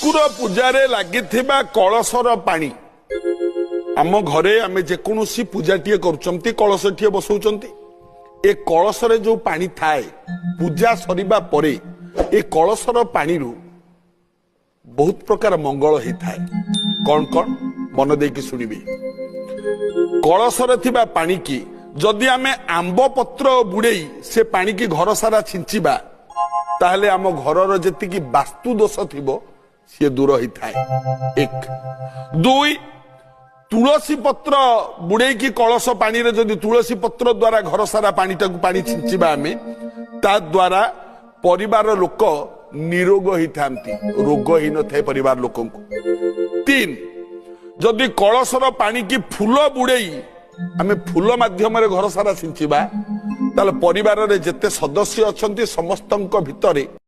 ठाकुर पूजार लगी कलशर पानी आम घरे आम जेकोसी पूजाटीए कर कलश टी बसौंट ए कलशरे जो पानी थाए पूजा सरिबा परे ए कलशर पानी रु बहुत प्रकार मंगल होता है। कौन कौन मन देकी शुणिबे कलशरे थिबा पानी की जदि आमे आंब पत्र बुड़ेई से पानी की घर सारा छिंचिबा ताहले आम घरर जेतिकी वास्तु दोष थिबो सी दूर होता है। एक दुई तुलसी पत्र बुड़े की कलश पानी रे जदि तुलसी पत्र द्वारा घर सारा पानी टाकू पानी छिंचिबा आमे ता द्वारा परिवार लोक निरोग होता रोग ही न थे परिवार लोक। तीन जदि कलशर पानी की फूल बुड़ेई आमे फूल माध्यम घर सारा छिंचिबा ताले परिवार रे जेते सदस्य अछंती समस्तंक भितरे